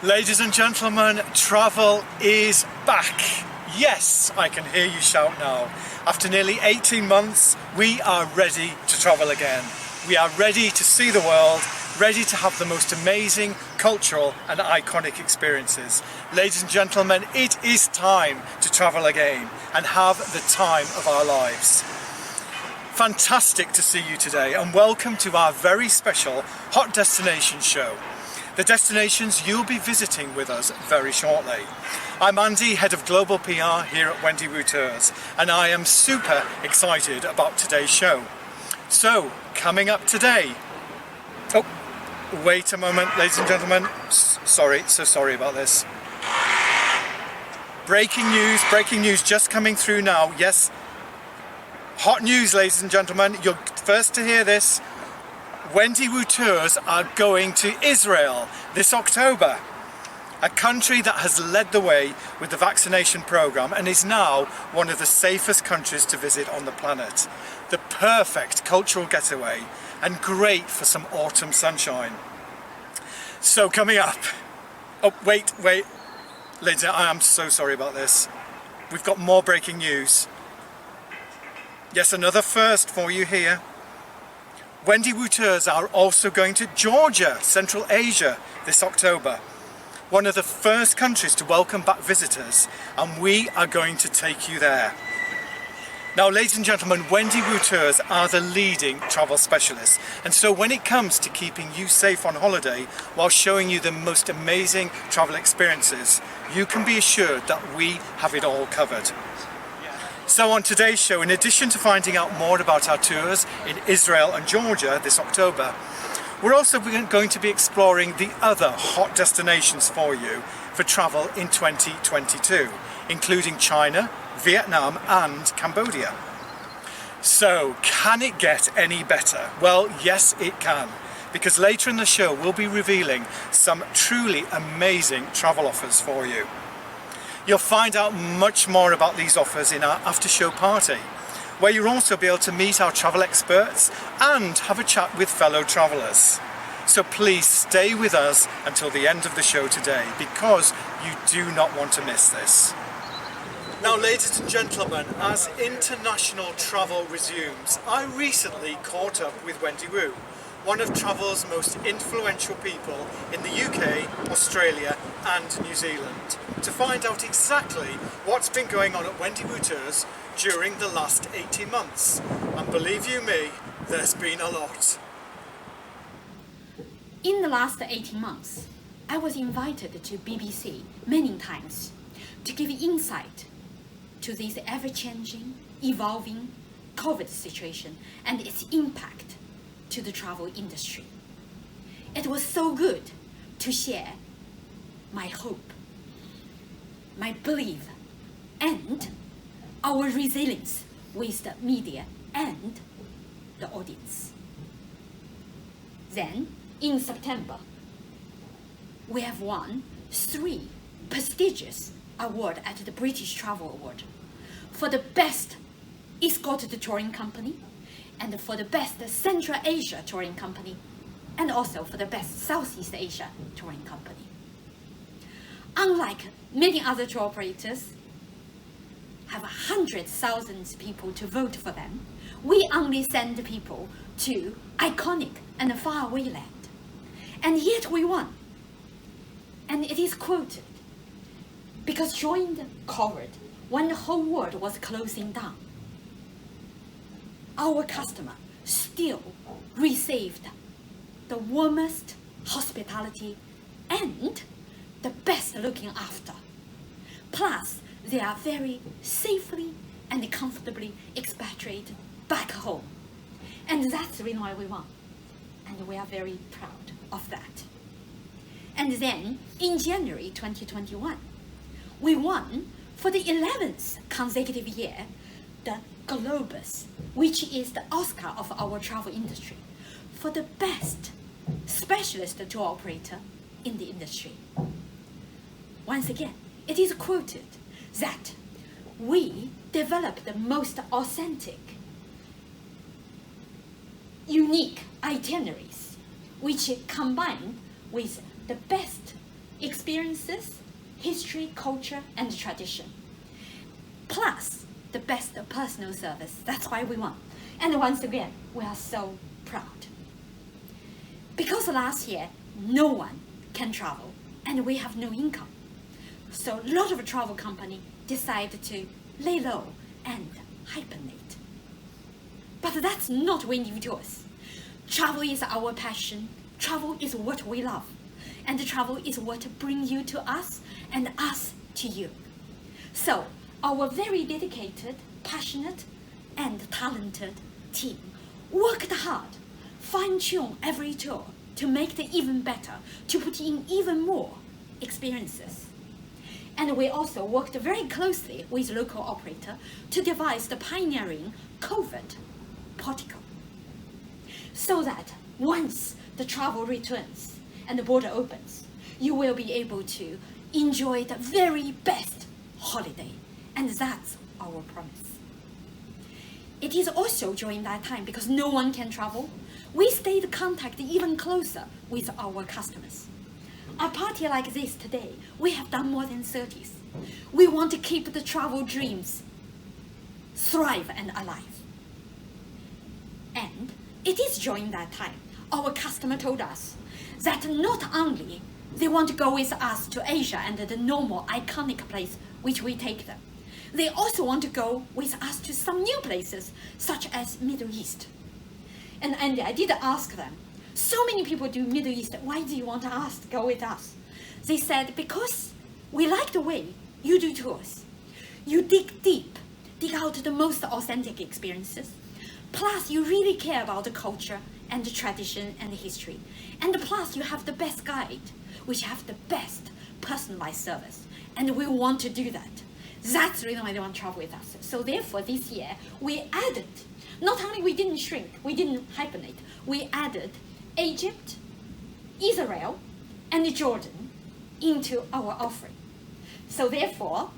Ladies and gentlemen, travel is back. Yes, I can hear you shout now. After nearly 18 months, we are ready to travel again. We are ready to see the world, ready to have the most amazing cultural and iconic experiences. Ladies and gentlemen, it is time to travel again and have the time of our lives. Fantastic to see you today and welcome to our very special Hot Destination show. The destinations you'll be visiting with us very shortly. I'm Andy, Head of Global PR here at Wendy Wu Tours, and I am super excited about today's show. So, coming up today... Oh, wait a moment, ladies and gentlemen. Sorry about this. Breaking news just coming through now. Yes, hot news, ladies and gentlemen. You're first to hear this. Wendy Wu Tours are going to Israel this October, a country that has led the way with the vaccination program and is now one of the safest countries to visit on the planet. The perfect cultural getaway and great for some autumn sunshine. So coming up, oh wait, ladies, I am so sorry about this. We've got more breaking news. Yes, another first for you here. Wendy Wu Tours are also going to Georgia, Central Asia this October. One of the first countries to welcome back visitors, and we are going to take you there. Now, ladies and gentlemen, Wendy Wu Tours are the leading travel specialists, and so when it comes to keeping you safe on holiday while showing you the most amazing travel experiences, you can be assured that we have it all covered. So on today's show, in addition to finding out more about our tours in Israel and Georgia this October, we're also going to be exploring the other hot destinations for you for travel in 2022, including China, Vietnam and Cambodia. So can it get any better? Well, yes it can, because later in the show we'll be revealing some truly amazing travel offers for you. You'll find out much more about these offers in our after-show party, where you'll also be able to meet our travel experts and have a chat with fellow travellers. So please stay with us until the end of the show today, because you do not want to miss this. Now, ladies and gentlemen, as international travel resumes, I recently caught up with Wendy Wu, one of travel's most influential people in the UK, Australia and New Zealand, to find out exactly what's been going on at Wendy Wu Tours during the last 18 months. And believe you me, there's been a lot. In the last 18 months, I was invited to BBC many times to give insight to this ever-changing, evolving COVID situation and its impact to the travel industry. It was so good to share my hope, my belief, and our resilience with the media and the audience. Then, in September, we have won 3 prestigious awards at the British Travel Award for the best escorted touring company, and for the best Central Asia touring company, and also for the best Southeast Asia touring company. Unlike many other tour operators have 100,000 people to vote for them, we only send people to iconic and faraway land. And yet we won. And it is quoted, because during the COVID, when the whole world was closing down, our customer still received the warmest hospitality and the best looking after. Plus, they are very safely and comfortably expatriated back home. And that's the reason why we won. And we are very proud of that. And then, in January 2021, we won for the 11th consecutive year the Globus, which is the Oscar of our travel industry, for the best specialist tour operator in the industry. Once again, it is quoted that we develop the most authentic, unique itineraries, which combine with the best experiences, history, culture, and tradition. Plus, the best personal service. That's why we won. And once again, we are so proud. Because last year, no one can travel, and we have no income. So a lot of travel companies decided to lay low and hibernate. But that's not Wendy Wu Tours. Travel is our passion. Travel is what we love. And travel is what brings you to us and us to you. So our very dedicated, passionate, and talented team worked hard, fine-tuned every tour to make it even better, to put in even more experiences. And we also worked very closely with local operator to devise the pioneering COVID protocol, so that once the travel returns and the border opens, you will be able to enjoy the very best holiday. And that's our promise. It is also during that time, because no one can travel, we stayed in contact even closer with our customers. A party like this today, we have done more than 30s. We want to keep the travel dreams thrive and alive. And it is during that time, our customer told us that not only they want to go with us to Asia and the normal iconic place which we take them, they also want to go with us to some new places, such as Middle East. And I did ask them, so many people do Middle East, why do you want us to go with us? They said, because we like the way you do tours. You dig deep, dig out the most authentic experiences. Plus, you really care about the culture and the tradition and the history. And plus, you have the best guide, which have the best personalized service. And we want to do that. That's the reason why they want to travel with us. So therefore, this year, we added, not only we didn't shrink, we didn't hibernate, we added Egypt, Israel, and Jordan into our offering. So therefore,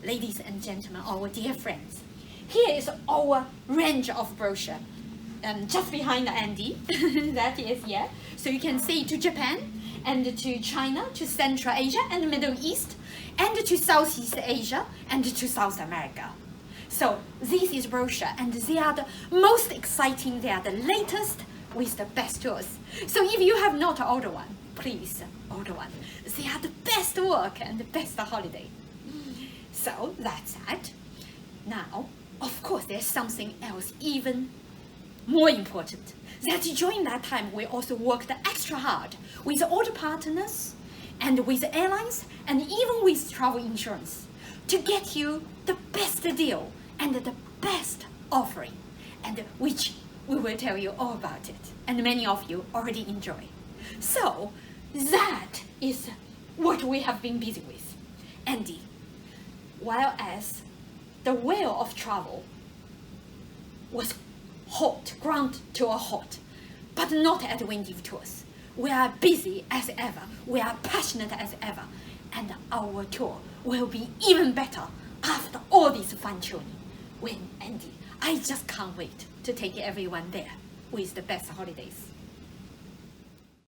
ladies and gentlemen, our dear friends, here is our range of brochure. Just behind Andy, that is, yeah. So you can see to Japan, and to China, to Central Asia and the Middle East, and to Southeast Asia, and to South America. So this is brochure, and they are the most exciting, they are the latest with the best tours. So if you have not ordered one, please order one. They are the best work and the best holiday. So that's that. Now, of course, there's something else even more important. That during that time, we also worked extra hard with all the partners and with airlines and even with travel insurance to get you the best deal and the best offering, and which we will tell you all about it, and many of you already enjoy. So that is what we have been busy with. Andy, while as the wheel of travel was hot, ground to a halt, but not at Wendy Wu Tours. We are busy as ever, we are passionate as ever, and our tour will be even better after all this fine-tuning. When Andy, I just can't wait to take everyone there with the best holidays.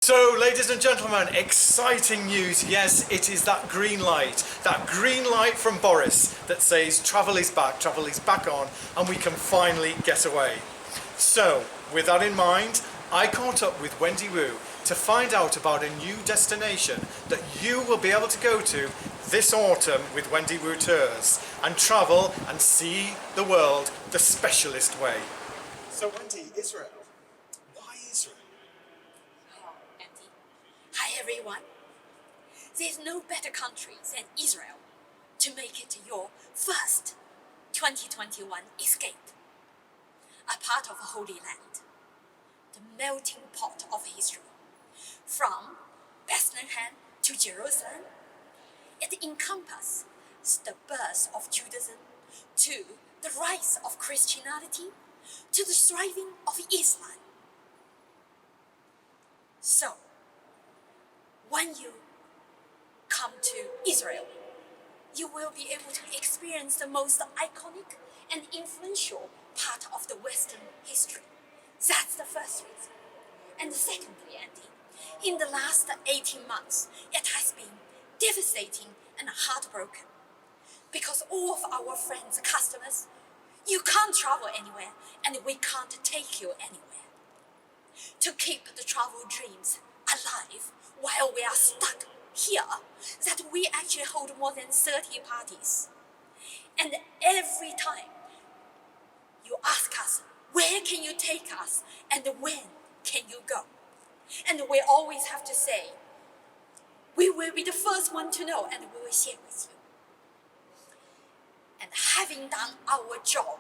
So, ladies and gentlemen, exciting news. Yes, it is that green light from Boris that says travel is back on, and we can finally get away. So, with that in mind, I caught up with Wendy Wu to find out about a new destination that you will be able to go to this autumn with Wendy Wu Tours and travel and see the world the specialist way. So, Wendy, Israel. Why Israel? Oh, Andy. Hi, everyone. There's no better country than Israel to make it your first 2021 escape. A part of Holy Land, the melting pot of history. From Bethlehem to Jerusalem, it encompasses the birth of Judaism, to the rise of Christianity, to the thriving of Islam. So, when you come to Israel, you will be able to experience the most iconic and influential part of the Western history. That's the first reason. And secondly, Andy, in the last 18 months, it has been devastating and heartbroken. Because all of our friends, customers, you can't travel anywhere and we can't take you anywhere. To keep the travel dreams alive while we are stuck here, that we actually hold more than 30 parties. And every time you ask us, where can you take us and when can you go? And we always have to say, we will be the first one to know and we will share with you. And having done our job,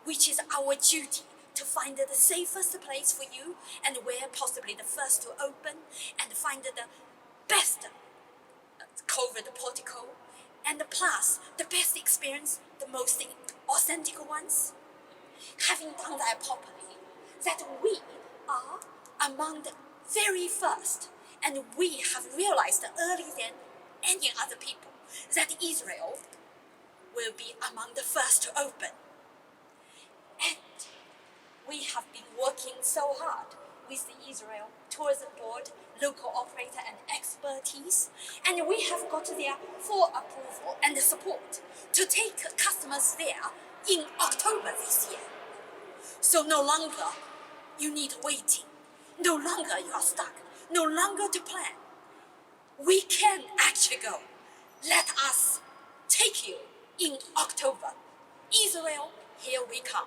which is our duty to find the safest place for you and where possibly the first to open and find the best COVID protocol and plus the best experience, the most authentic ones. Having done that properly, that we are among the very first and we have realized earlier than any other people that Israel will be among the first to open. And we have been working so hard with the Israel Tourism Board, local operator and expertise, and we have got their full approval and support to take customers there in October this year. So no longer you need waiting, no longer you are stuck, no longer to plan. We can actually go. Let us take you in October. Israel, here we come.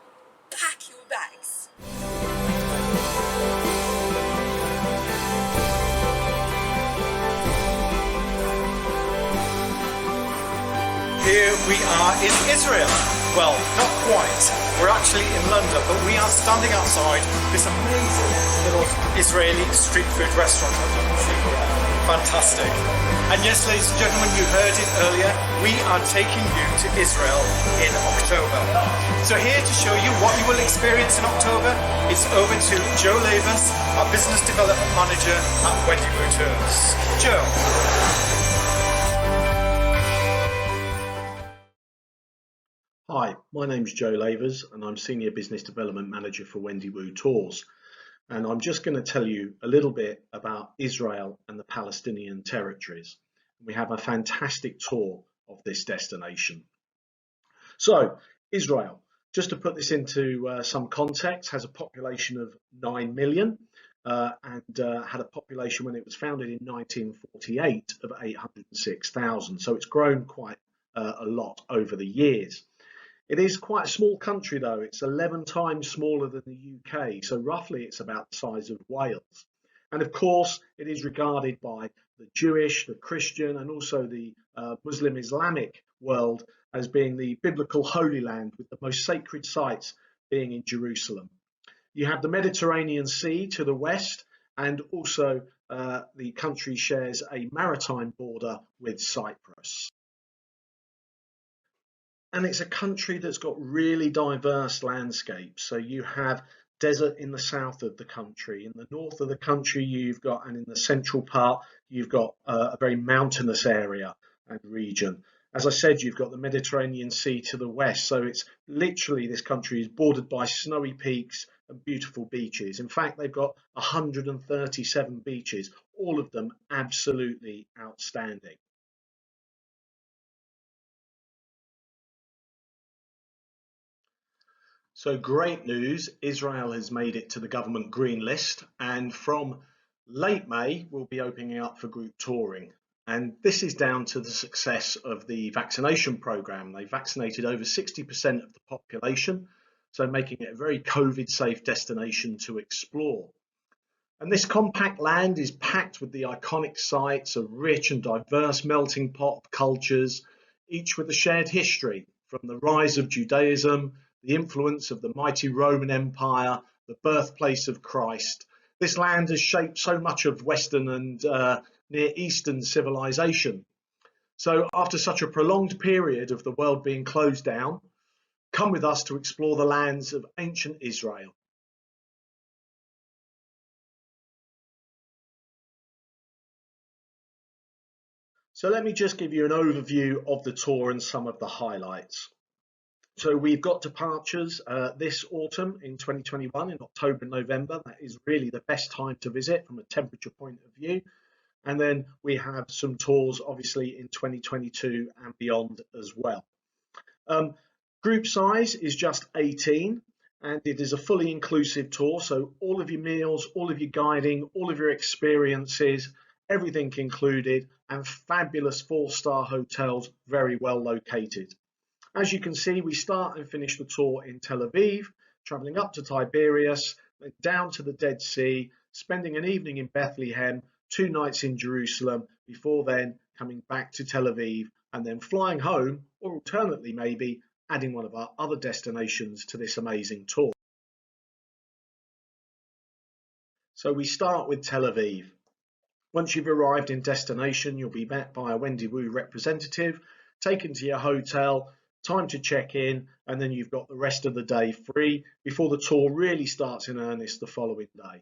Pack your bags. Here we are in Israel. Well, not quite. We're actually in London, but we are standing outside this amazing little Israeli street food restaurant. Fantastic. And yes, ladies and gentlemen, you heard it earlier. We are taking you to Israel in October. So here to show you what you will experience in October, it's over to Joe Lavis, our Business Development Manager at Wendy Wu Tours. Joe. Hi, my name's Joe Lavers and I'm Senior Business Development Manager for Wendy Wu Tours. And I'm just going to tell you a little bit about Israel and the Palestinian territories. We have a fantastic tour of this destination. So, Israel, just to put this into some context, has a population of 9 million and had a population when it was founded in 1948 of 806,000. So it's grown quite a lot over the years. It is quite a small country though. It's 11 times smaller than the UK, so roughly it's about the size of Wales. And of course, it is regarded by the Jewish, the Christian, and also the Muslim Islamic world as being the biblical Holy Land, with the most sacred sites being in Jerusalem. You have the Mediterranean Sea to the west, and also the country shares a maritime border with Cyprus. And it's a country that's got really diverse landscapes. So you have desert in the south of the country. In the north of the country, you've got, and in the central part, you've got a very mountainous area and region. As I said, you've got the Mediterranean Sea to the west. So it's literally, this country is bordered by snowy peaks and beautiful beaches. In fact, they've got 137 beaches, all of them absolutely outstanding. So great news, Israel has made it to the government green list, and from late May we'll be opening up for group touring. And this is down to the success of the vaccination programme. They vaccinated over 60% of the population, so making it a very COVID safe destination to explore. And this compact land is packed with the iconic sites, a rich and diverse melting pot of cultures, each with a shared history, from the rise of Judaism, the influence of the mighty Roman Empire, the birthplace of Christ. This land has shaped so much of Western and Near Eastern civilization. So after such a prolonged period of the world being closed down, come with us to explore the lands of ancient Israel. So let me just give you an overview of the tour and some of the highlights. So we've got departures this autumn in 2021 in October and November. That is really the best time to visit from a temperature point of view. And then we have some tours obviously in 2022 and beyond as well. Group size is just 18, and it is a fully inclusive tour. So all of your meals, all of your guiding, all of your experiences, everything included, and fabulous 4-star hotels, very well located. As you can see, we start and finish the tour in Tel Aviv, traveling up to Tiberias, then down to the Dead Sea, spending an evening in Bethlehem, 2 nights in Jerusalem, before then coming back to Tel Aviv and then flying home, or alternately maybe adding one of our other destinations to this amazing tour. So we start with Tel Aviv. Once you've arrived in destination, you'll be met by a Wendy Wu representative, taken to your hotel, time to check in, and then you've got the rest of the day free before the tour really starts in earnest the following day.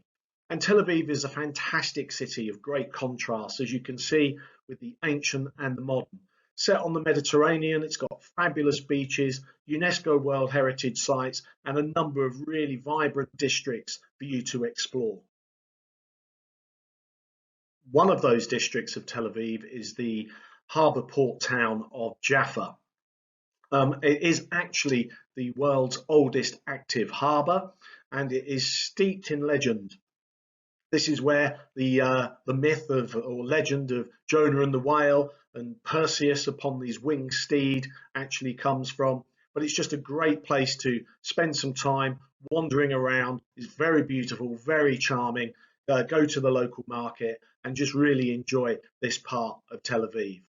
And Tel Aviv is a fantastic city of great contrast, as you can see, with the ancient and the modern. Set on the Mediterranean, it's got fabulous beaches, UNESCO World Heritage Sites, and a number of really vibrant districts for you to explore. One of those districts of Tel Aviv is the harbour port town of Jaffa. It is actually the world's oldest active harbour, and it is steeped in legend. This is where the myth of, or legend of, Jonah and the whale and Perseus upon his winged steed actually comes from. But it's just a great place to spend some time wandering around. It's very beautiful, very charming. Go to the local market and just really enjoy this part of Tel Aviv.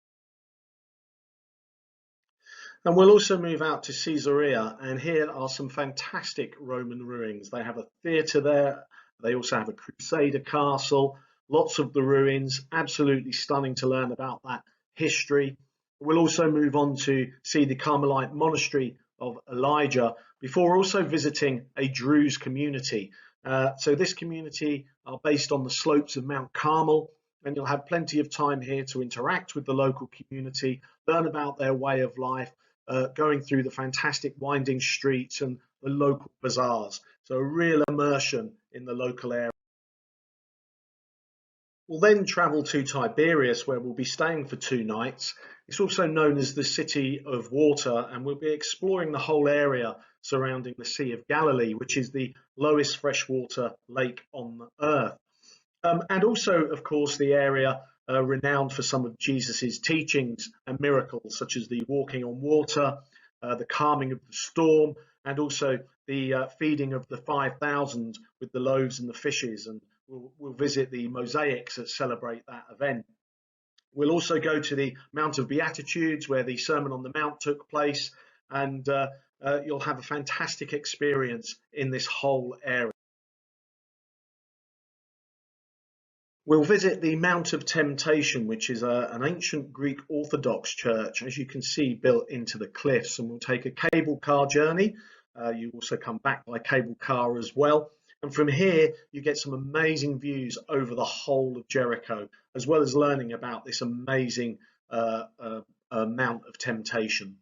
And we'll also move out to Caesarea, and here are some fantastic Roman ruins. They have a theatre there. They also have a Crusader castle, lots of the ruins, absolutely stunning to learn about that history. We'll also move on to see the Carmelite monastery of Elijah before also visiting a Druze community. So this community are based on the slopes of Mount Carmel, and you'll have plenty of time here to interact with the local community, learn about their way of life, going through the fantastic winding streets and the local bazaars. So a real immersion in the local area. We'll then travel to Tiberias, where we'll be staying for 2 nights. It's also known as the City of Water, and we'll be exploring the whole area surrounding the Sea of Galilee, which is the lowest freshwater lake on earth. And also, of course, the area renowned for some of Jesus's teachings and miracles, such as the walking on water, the calming of the storm, and also the feeding of the 5,000 with the loaves and the fishes. And we'll visit the mosaics that celebrate that event. We'll also go to the Mount of Beatitudes, where the Sermon on the Mount took place, and you'll have a fantastic experience in this whole area. We'll visit the Mount of Temptation, which is an ancient Greek Orthodox church, as you can see, built into the cliffs, and we'll take a cable car journey. You also come back by cable car as well. And from here, you get some amazing views over the whole of Jericho, as well as learning about this amazing Mount of Temptation.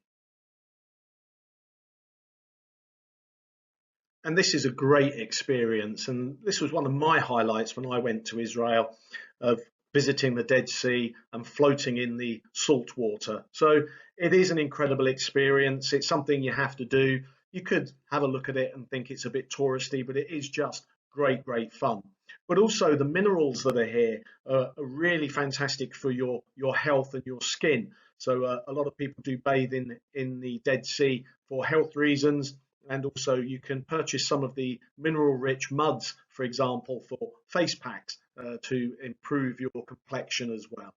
And this is a great experience, and this was one of my highlights when I went to Israel, of visiting the Dead Sea and floating in the salt water. So it is an incredible experience. It's something you have to do. You could have a look at it and think it's a bit touristy, but it is just great fun. But also the minerals that are here are really fantastic for your health and your skin. So a lot of people do bathe in the Dead Sea for health reasons. And also you can purchase some of the mineral-rich muds, for example, for face packs to improve your complexion as well.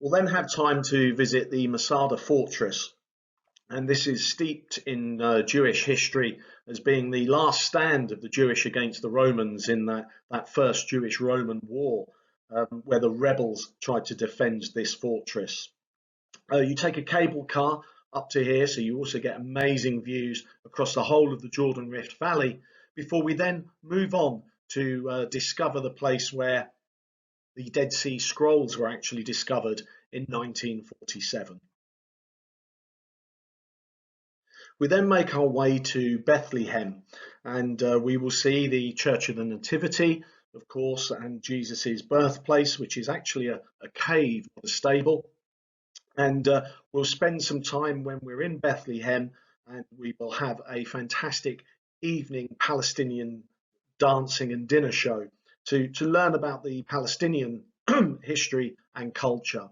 We'll then have time to visit the Masada Fortress. And this is steeped in Jewish history as being the last stand of the Jewish against the Romans in that first Jewish-Roman war, where the rebels tried to defend this fortress. You take a cable car up to here, so you also get amazing views across the whole of the Jordan Rift Valley, before we then move on to discover the place where the Dead Sea Scrolls were actually discovered in 1947. We then make our way to Bethlehem, and we will see the Church of the Nativity, of course, and Jesus's birthplace, which is actually a cave, not a stable. And we'll spend some time when we're in Bethlehem, and we will have a fantastic evening Palestinian dancing and dinner show to learn about the Palestinian history and culture.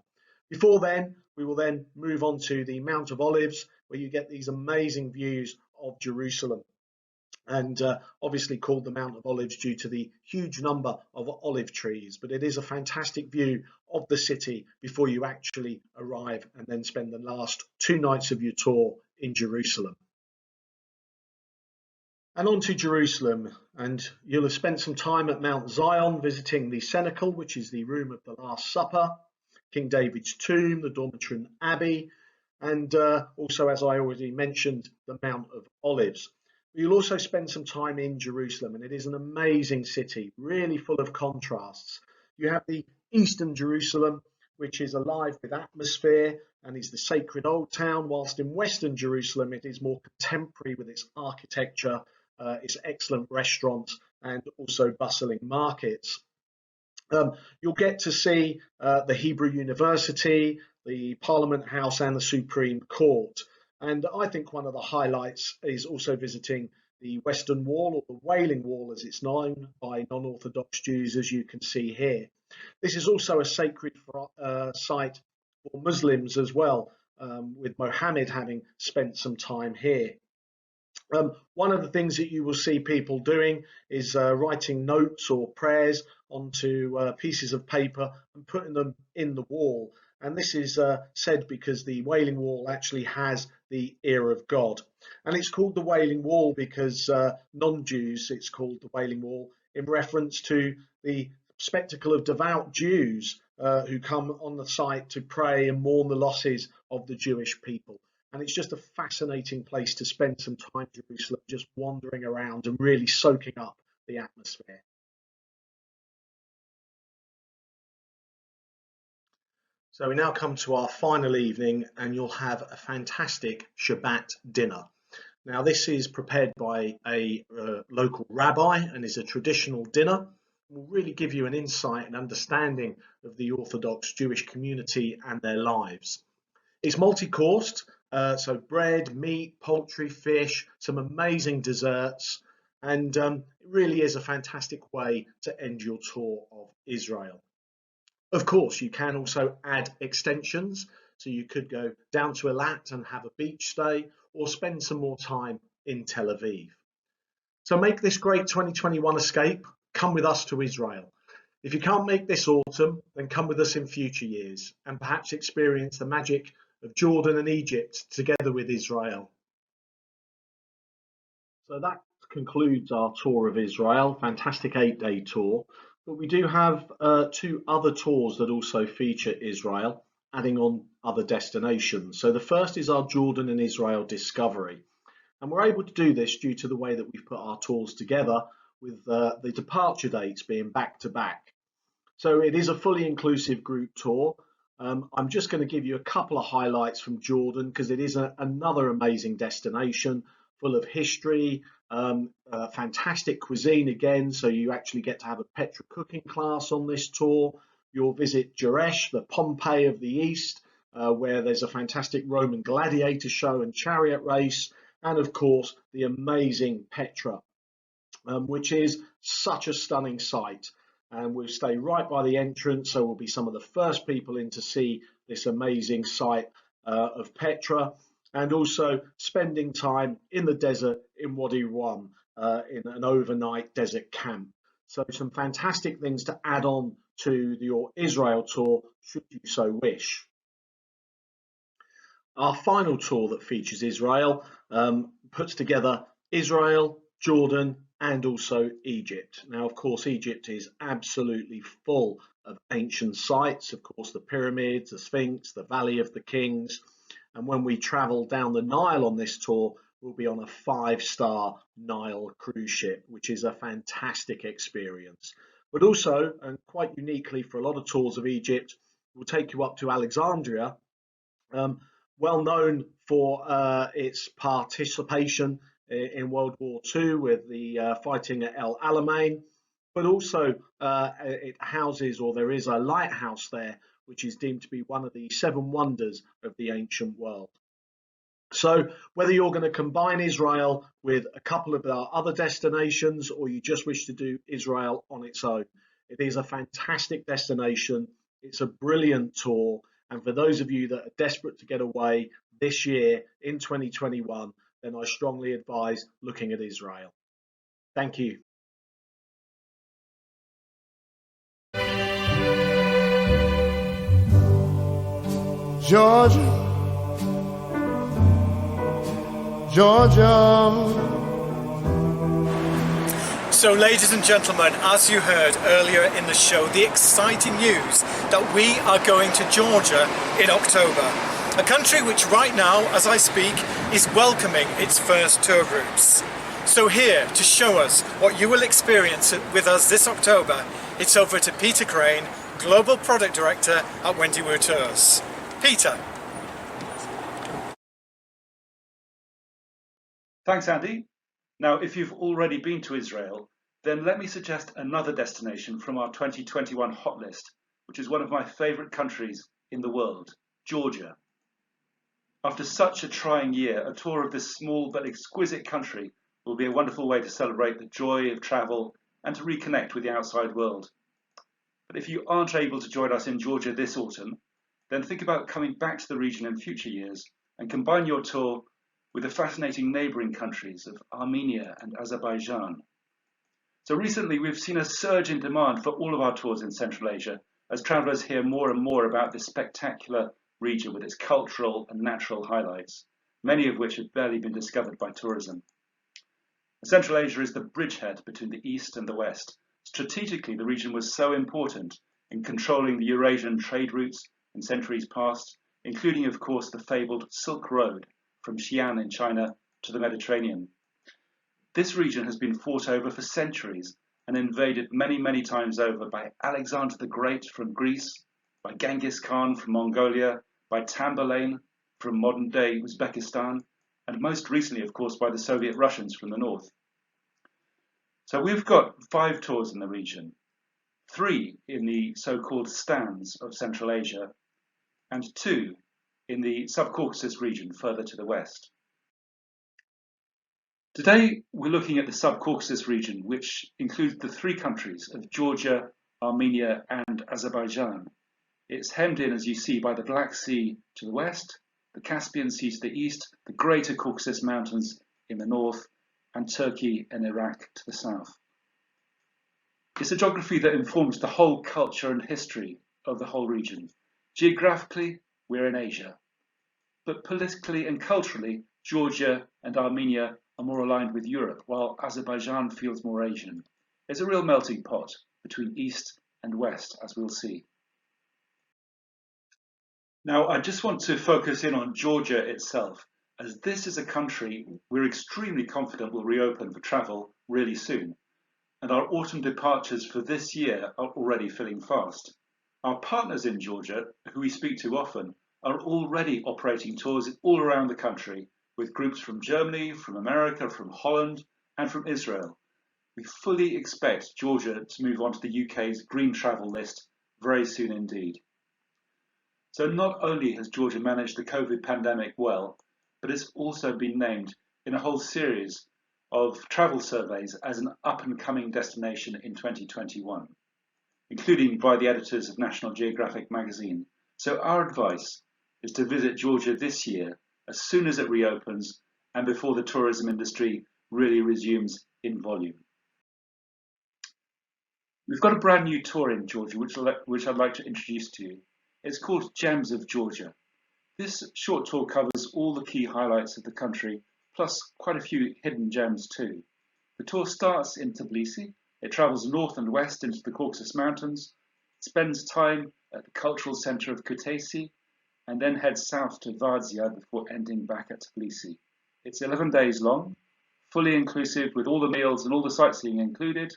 Before then, we will then move on to the Mount of Olives, where you get these amazing views of Jerusalem, and obviously called the Mount of Olives due to the huge number of olive trees. But it is a fantastic view of the city before you actually arrive and then spend the last 2 nights of your tour in Jerusalem. And on to Jerusalem, and you'll have spent some time at Mount Zion visiting the cenacle, which is the room of the Last Supper, King David's tomb, the Dormition Abbey, and also, as I already mentioned, the Mount of Olives. You'll also spend some time in Jerusalem, and it is an amazing city, really full of contrasts. You have the Eastern Jerusalem, which is alive with atmosphere and is the sacred old town, whilst in Western Jerusalem it is more contemporary with its architecture, its excellent restaurants, and also bustling markets. You'll get to see the Hebrew University, the Parliament House, and the Supreme Court. And I think one of the highlights is also visiting the Western Wall, or the Wailing Wall as it's known by non-Orthodox Jews, as you can see here. This is also a sacred site for Muslims as well, with Mohammed having spent some time here. One of the things that you will see people doing is writing notes or prayers onto pieces of paper and putting them in the wall. And this is said because the Wailing Wall actually has the ear of God. And it's called the Wailing Wall because non-Jews, it's called the Wailing Wall in reference to the spectacle of devout Jews who come on the site to pray and mourn the losses of the Jewish people. And it's just a fascinating place to spend some time in Jerusalem, just wandering around and really soaking up the atmosphere. So we now come to our final evening, and you'll have a fantastic Shabbat dinner. Now, this is prepared by a local rabbi and is a traditional dinner. It will really give you an insight and understanding of the Orthodox Jewish community and their lives. It's multi-coursed, so bread, meat, poultry, fish, some amazing desserts, and it really is a fantastic way to end your tour of Israel. Of course, you can also add extensions, so you could go down to Eilat and have a beach stay, or spend some more time in Tel Aviv. So make this great 2021 escape. Come with us to Israel. If you can't make this autumn, then come with us in future years and perhaps experience the magic of Jordan and Egypt together with Israel. So that concludes our tour of Israel, fantastic 8-day tour. But we do have 2 other tours that also feature Israel, adding on other destinations. So the first is our Jordan and Israel Discovery. And we're able to do this due to the way that we've put our tours together, with the departure dates being back to back. So it is a fully inclusive group tour. I'm just going to give you a couple of highlights from Jordan because it is another amazing destination full of history, fantastic cuisine again. So you actually get to have a Petra cooking class on this tour. You'll visit Jerash, the Pompeii of the East, where there's a fantastic Roman gladiator show and chariot race. And of course, the amazing Petra, which is such a stunning sight. And we'll stay right by the entrance, so we'll be some of the first people in to see this amazing site of Petra, and also spending time in the desert in Wadi Rum in an overnight desert camp. So some fantastic things to add on to your Israel tour, should you so wish. Our final tour that features Israel puts together Israel, Jordan, and also Egypt. Now, of course, Egypt is absolutely full of ancient sites. Of course, the pyramids, the Sphinx, the Valley of the Kings. And when we travel down the Nile on this tour, we'll be on a 5-star Nile cruise ship, which is a fantastic experience. But also, and quite uniquely for a lot of tours of Egypt, we'll take you up to Alexandria, well known for its participation in World War II with the fighting at El Alamein. but also it houses, or there is a lighthouse there, which is deemed to be one of the seven wonders of the ancient world. So whether you're going to combine Israel with a couple of our other destinations, or you just wish to do Israel on its own, it is a fantastic destination. It's a brilliant tour. And for those of you that are desperate to get away this year in 2021, then I strongly advise looking at Israel. Thank you. Georgia, Georgia. So, ladies and gentlemen, as you heard earlier in the show, the exciting news that we are going to Georgia in October, a country which right now, as I speak, is welcoming its first tour groups. So here, to show us what you will experience with us this October, it's over to Peter Crane, Global Product Director at Wendy Wu Tours. Peter. Thanks, Andy. Now, if you've already been to Israel, then let me suggest another destination from our 2021 hot list, which is one of my favourite countries in the world, Georgia. After such a trying year, a tour of this small but exquisite country will be a wonderful way to celebrate the joy of travel and to reconnect with the outside world. But if you aren't able to join us in Georgia this autumn, then think about coming back to the region in future years and combine your tour with the fascinating neighbouring countries of Armenia and Azerbaijan. So recently we've seen a surge in demand for all of our tours in Central Asia as travellers hear more and more about this spectacular region with its cultural and natural highlights, many of which have barely been discovered by tourism. Central Asia is the bridgehead between the East and the West. Strategically, the region was so important in controlling the Eurasian trade routes in centuries past, including, of course, the fabled Silk Road from Xi'an in China to the Mediterranean. This region has been fought over for centuries and invaded many, many times over by Alexander the Great from Greece, by Genghis Khan from Mongolia, by Tamburlaine from modern-day Uzbekistan, and most recently, of course, by the Soviet Russians from the north. So we've got 5 tours in the region, 3 in the so-called stands of Central Asia, and 2 in the Sub-Caucasus region further to the west. Today, we're looking at the Sub-Caucasus region, which includes the 3 countries of Georgia, Armenia, and Azerbaijan. It's hemmed in, as you see, by the Black Sea to the west, the Caspian Sea to the east, the Greater Caucasus Mountains in the north, and Turkey and Iraq to the south. It's a geography that informs the whole culture and history of the whole region. Geographically, we're in Asia, but politically and culturally, Georgia and Armenia are more aligned with Europe, while Azerbaijan feels more Asian. It's a real melting pot between East and West, as we'll see. Now, I just want to focus in on Georgia itself, as this is a country we're extremely confident will reopen for travel really soon, and our autumn departures for this year are already filling fast. Our partners in Georgia, who we speak to often, are already operating tours all around the country, with groups from Germany, from America, from Holland, and from Israel. We fully expect Georgia to move on to the UK's green travel list very soon indeed. So not only has Georgia managed the COVID pandemic well, but it's also been named in a whole series of travel surveys as an up-and-coming destination in 2021, including by the editors of National Geographic magazine. So our advice is to visit Georgia this year as soon as it reopens and before the tourism industry really resumes in volume. We've got a brand new tour in Georgia which I'd like to introduce to you. It's called Gems of Georgia. This short tour covers all the key highlights of the country, plus quite a few hidden gems too. The tour starts in Tbilisi. It travels north and west into the Caucasus Mountains, spends time at the cultural centre of Kutaisi, and then heads south to Vardzia before ending back at Tbilisi. It's 11 days long, fully inclusive with all the meals and all the sightseeing included,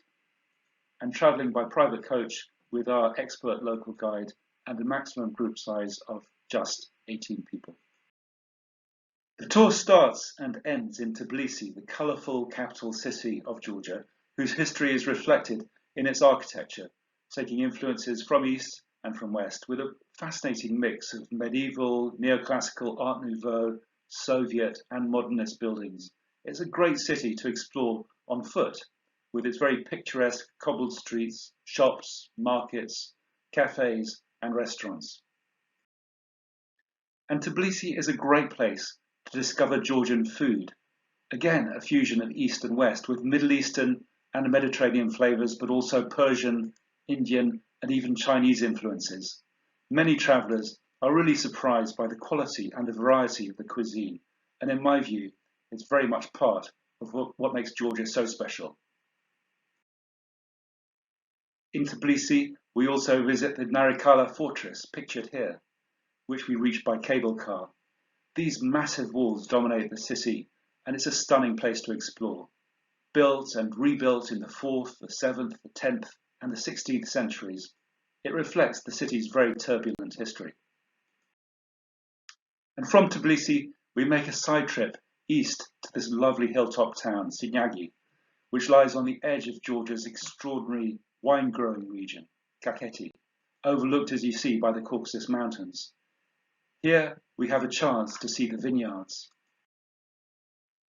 and travelling by private coach with our expert local guide and a maximum group size of just 18 people. The tour starts and ends in Tbilisi, the colourful capital city of Georgia, whose history is reflected in its architecture, taking influences from East and from West, with a fascinating mix of medieval, neoclassical, Art Nouveau, Soviet and modernist buildings. It's a great city to explore on foot, with its very picturesque cobbled streets, shops, markets, cafes and restaurants. And Tbilisi is a great place to discover Georgian food. Again, a fusion of East and West with Middle Eastern and Mediterranean flavours, but also Persian, Indian and even Chinese influences. Many travellers are really surprised by the quality and the variety of the cuisine, and in my view, it's very much part of what makes Georgia so special. In Tbilisi, we also visit the Narikala fortress, pictured here, which we reached by cable car. These massive walls dominate the city, and it's a stunning place to explore. Built and rebuilt in the 4th, the 7th, the 10th, and the 16th centuries, it reflects the city's very turbulent history. And from Tbilisi, we make a side trip east to this lovely hilltop town, Sinyagi, which lies on the edge of Georgia's extraordinary wine-growing region, Kakheti, overlooked as you see by the Caucasus Mountains. Here we have a chance to see the vineyards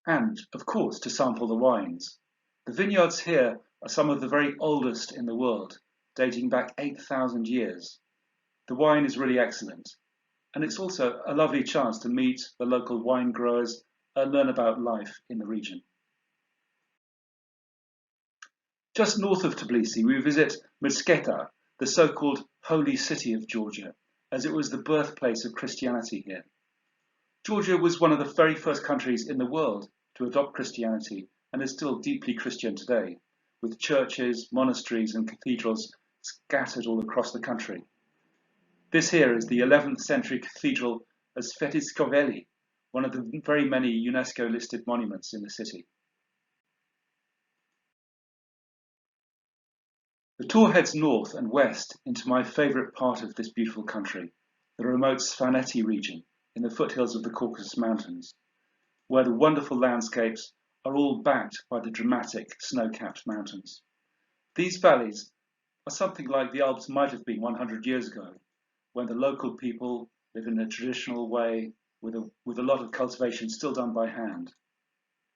and, of course, to sample the wines. The vineyards here are some of the very oldest in the world, dating back 8,000 years. The wine is really excellent, and it's also a lovely chance to meet the local wine growers and learn about life in the region. Just north of Tbilisi, we visit Mtskheta, the so-called holy city of Georgia, as it was the birthplace of Christianity here. Georgia was one of the very first countries in the world to adopt Christianity and is still deeply Christian today, with churches, monasteries and cathedrals scattered all across the country. This here is the 11th century cathedral of Svetiskhoveli, one of the very many UNESCO listed monuments in the city. The tour heads north and west into my favourite part of this beautiful country, the remote Svaneti region in the foothills of the Caucasus Mountains, where the wonderful landscapes are all backed by the dramatic snow-capped mountains. These valleys are something like the Alps might have been 100 years ago, when the local people live in a traditional way with a lot of cultivation still done by hand.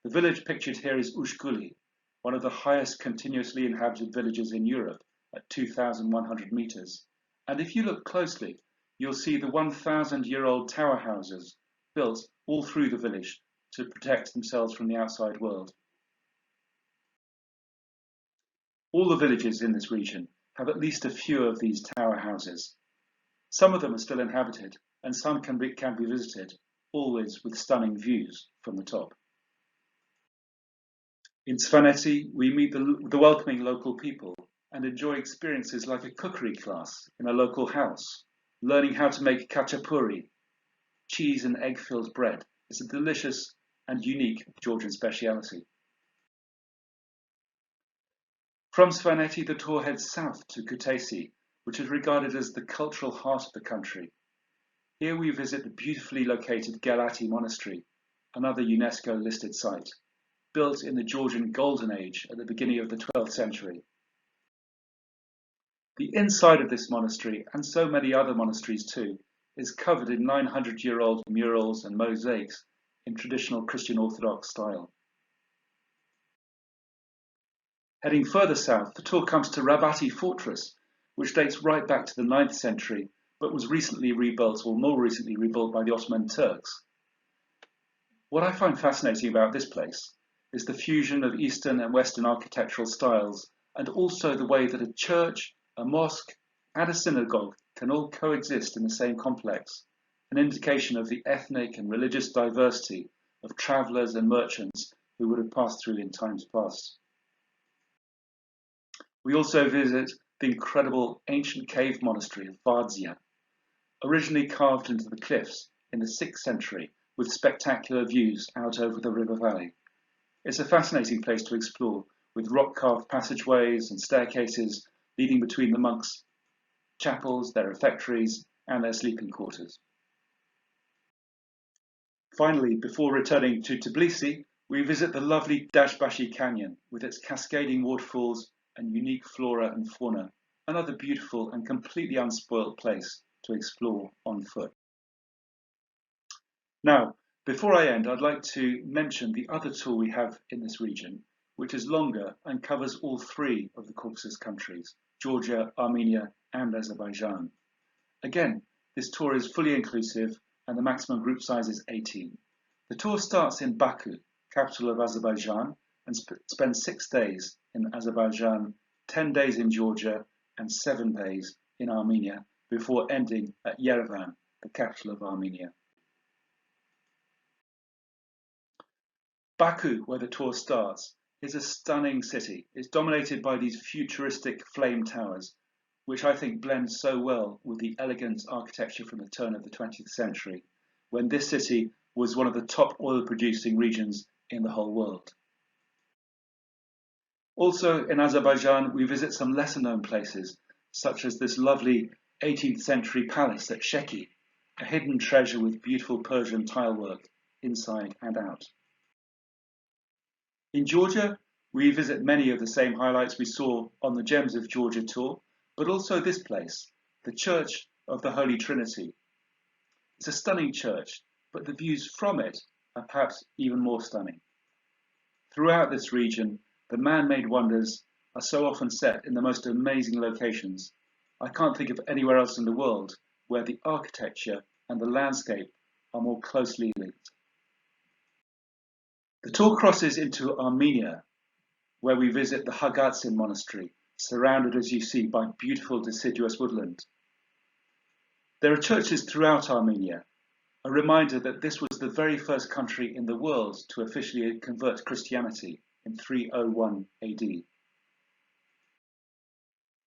The village pictured here is Ushkuli, one of the highest continuously inhabited villages in Europe at 2,100 meters. And if you look closely, you'll see the 1,000-year-old tower houses built all through the village to protect themselves from the outside world. All the villages in this region have at least a few of these tower houses. Some of them are still inhabited, and some can be visited, always with stunning views from the top. In Svaneti, we meet the welcoming local people and enjoy experiences like a cookery class in a local house, learning how to make khachapuri, cheese and egg-filled bread. It's a delicious and unique Georgian speciality. From Svaneti, the tour heads south to Kutaisi, which is regarded as the cultural heart of the country. Here we visit the beautifully located Galati Monastery, another UNESCO listed site, built in the Georgian Golden Age at the beginning of the 12th century. The inside of this monastery, and so many other monasteries too, is covered in 900-year-old murals and mosaics in traditional Christian Orthodox style. Heading further south, the tour comes to Rabati Fortress, which dates right back to the 9th century, but was recently rebuilt, or more recently rebuilt, by the Ottoman Turks. What I find fascinating about this place is the fusion of Eastern and Western architectural styles, and also the way that a church, a mosque, and a synagogue can all coexist in the same complex, an indication of the ethnic and religious diversity of travellers and merchants who would have passed through in times past. We also visit the incredible ancient cave monastery of Vardzia, originally carved into the cliffs in the 6th century with spectacular views out over the river valley. It's a fascinating place to explore, with rock-carved passageways and staircases leading between the monks' chapels, their refectories, and their sleeping quarters. Finally, before returning to Tbilisi, we visit the lovely Dashbashi Canyon with its cascading waterfalls and unique flora and fauna, another beautiful and completely unspoilt place to explore on foot. Now, before I end, I'd like to mention the other tour we have in this region, which is longer and covers all three of the Caucasus countries, Georgia, Armenia, and Azerbaijan. Again, this tour is fully inclusive and the maximum group size is 18. The tour starts in Baku, capital of Azerbaijan, and spends 6 days in Azerbaijan, 10 days in Georgia, and 7 days in Armenia, before ending at Yerevan, the capital of Armenia. Baku, where the tour starts, is a stunning city. It's dominated by these futuristic flame towers, which I think blend so well with the elegant architecture from the turn of the 20th century, when this city was one of the top oil-producing regions in the whole world. Also in Azerbaijan, we visit some lesser-known places, such as this lovely 18th century palace at Sheki, a hidden treasure with beautiful Persian tilework inside and out. In Georgia, we visit many of the same highlights we saw on the Gems of Georgia tour, but also this place, the Church of the Holy Trinity. It's a stunning church, but the views from it are perhaps even more stunning. Throughout this region, the man-made wonders are so often set in the most amazing locations. I can't think of anywhere else in the world where the architecture and the landscape are more closely linked. The tour crosses into Armenia, where we visit the Hagatsin monastery, surrounded as you see by beautiful deciduous woodland. There are churches throughout Armenia, a reminder that this was the very first country in the world to officially convert to Christianity in 301 AD.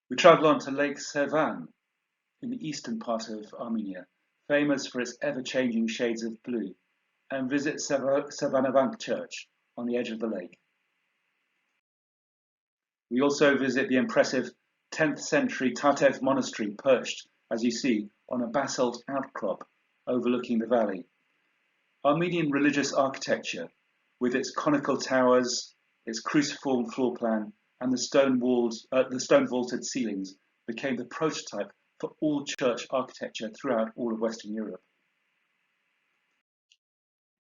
We travel on to Lake Sevan in the eastern part of Armenia, famous for its ever-changing shades of blue, and visit Sevanavank Church on the edge of the lake. We also visit the impressive 10th century Tatev monastery perched, as you see, on a basalt outcrop overlooking the valley. Armenian religious architecture, with its conical towers, its cruciform floor plan, and the stone vaulted ceilings, became the prototype for all church architecture throughout all of Western Europe.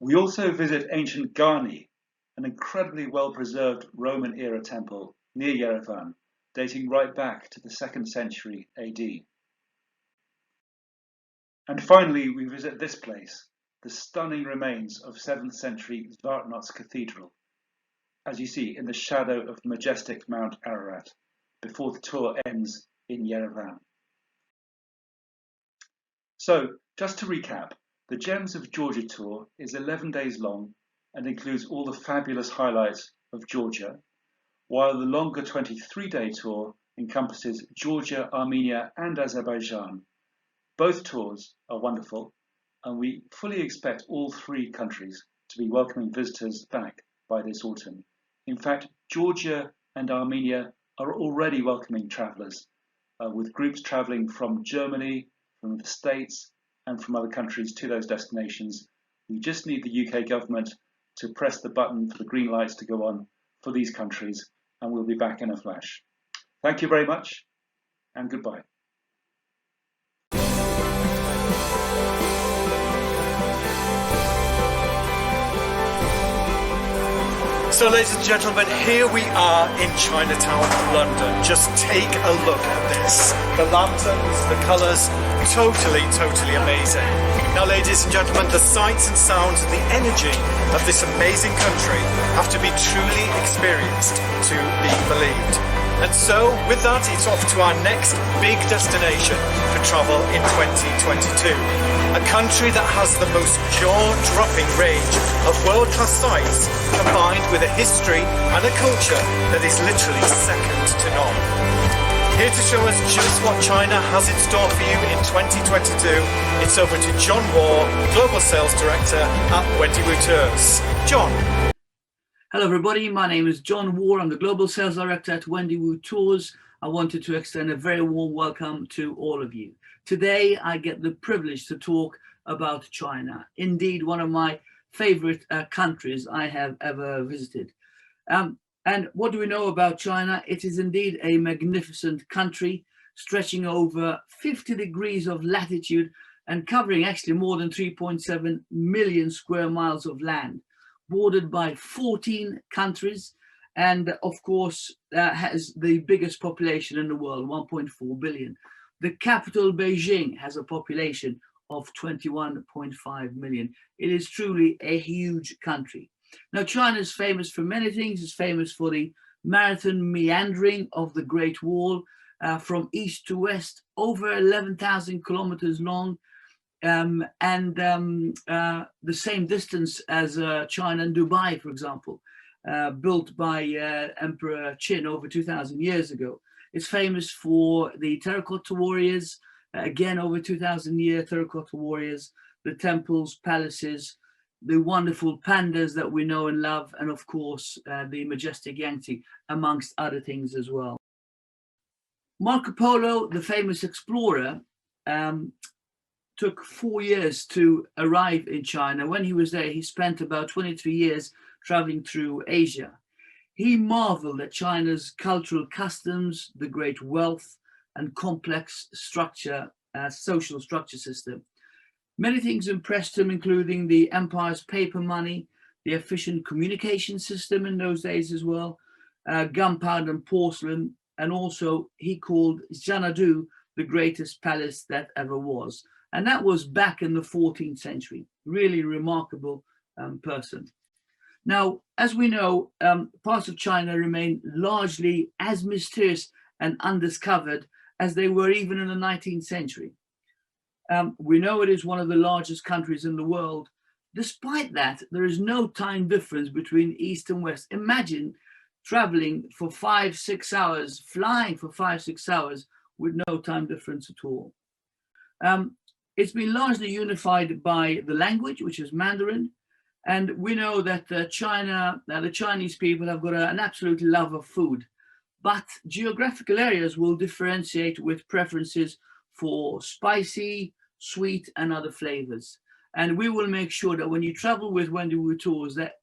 We also visit ancient Garni, an incredibly well-preserved Roman-era temple near Yerevan, dating right back to the 2nd century AD. And finally, we visit this place, the stunning remains of 7th century Zvartnots Cathedral, as you see in the shadow of the majestic Mount Ararat, before the tour ends in Yerevan. So, just to recap, the Gems of Georgia tour is 11 days long and includes all the fabulous highlights of Georgia, while the longer 23-day tour encompasses Georgia, Armenia, and Azerbaijan. Both tours are wonderful, and we fully expect all three countries to be welcoming visitors back by this autumn. In fact, Georgia and Armenia are already welcoming travellers, with groups travelling from Germany, from the States, and from other countries to those destinations. We just need the UK government to press the button for the green lights to go on for these countries, and we'll be back in a flash. Thank you very much, and goodbye. So ladies and gentlemen, here we are in Chinatown, London. Just take a look at this. The lanterns, the colours, totally amazing. Now ladies and gentlemen, the sights and sounds and the energy of this amazing country have to be truly experienced to be believed. And so, with that, it's off to our next big destination for travel in 2022. A country that has the most jaw-dropping range of world-class sights, combined with a history and a culture that is literally second to none. Here to show us just what China has in store for you in 2022, it's over to John Moore, Global Sales Director at Wendy Wu Tours. John. Hello everybody, my name is John Ward. I'm the Global Sales Director at Wendy Wu Tours. I wanted to extend a very warm welcome to all of you. Today I get the privilege to talk about China, indeed one of my favorite countries I have ever visited. And what do we know about China? It is indeed a magnificent country, stretching over 50 degrees of latitude and covering actually more than 3.7 million square miles of land, bordered by 14 countries, and of course has the biggest population in the world, 1.4 billion. The capital, Beijing, has a population of 21.5 million. It is truly a huge country. Now, China is famous for many things. It's famous for the marathon meandering of the Great Wall from east to west, over 11,000 kilometers long, and the same distance as China and Dubai, for example, built by Emperor Qin over 2,000 years ago. It's famous for the terracotta warriors, again over 2,000-year terracotta warriors, the temples, palaces, the wonderful pandas that we know and love, and of course the majestic Yangtze, amongst other things as well. Marco Polo, the famous explorer, took 4 years to arrive in China. When he was there, he spent about 23 years traveling through Asia. He marveled at China's cultural customs, the great wealth and complex structure, social structure system. Many things impressed him, including the empire's paper money, the efficient communication system in those days as well, gunpowder and porcelain, and also he called Xanadu the greatest palace that ever was. And that was back in the 14th century. Really remarkable person. Now, as we know, parts of China remain largely as mysterious and undiscovered as they were even in the 19th century. We know it is one of the largest countries in the world. Despite that, there is no time difference between East and West. Imagine traveling for 5-6 hours, flying for 5-6 hours with no time difference at all. It's been largely unified by the language, which is Mandarin. And we know that the Chinese people have got an absolute love of food. But geographical areas will differentiate with preferences for spicy, sweet, and other flavors. And we will make sure that when you travel with Wendy Wu Tours, that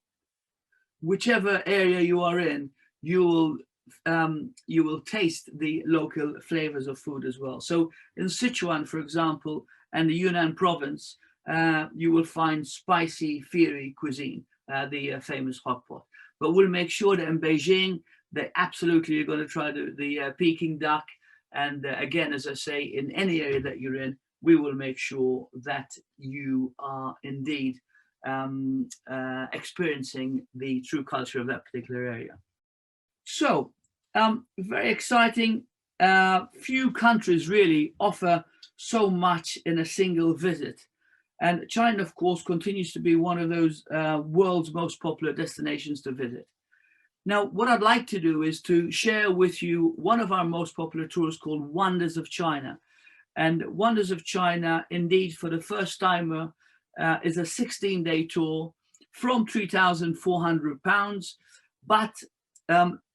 whichever area you are in, you will taste the local flavors of food as well. So in Sichuan, for example, and the Yunnan province, you will find spicy, fiery cuisine, the famous hot pot. But we'll make sure that in Beijing, they absolutely are going to try the Peking duck. And again, as I say, in any area that you're in, we will make sure that you are indeed experiencing the true culture of that particular area. So, very exciting. Few countries really offer so much in a single visit. And China, of course, continues to be one of those world's most popular destinations to visit. Now, what I'd like to do is to share with you one of our most popular tours called Wonders of China. And Wonders of China, indeed, for the first timer, is a 16-day tour from £3,400, but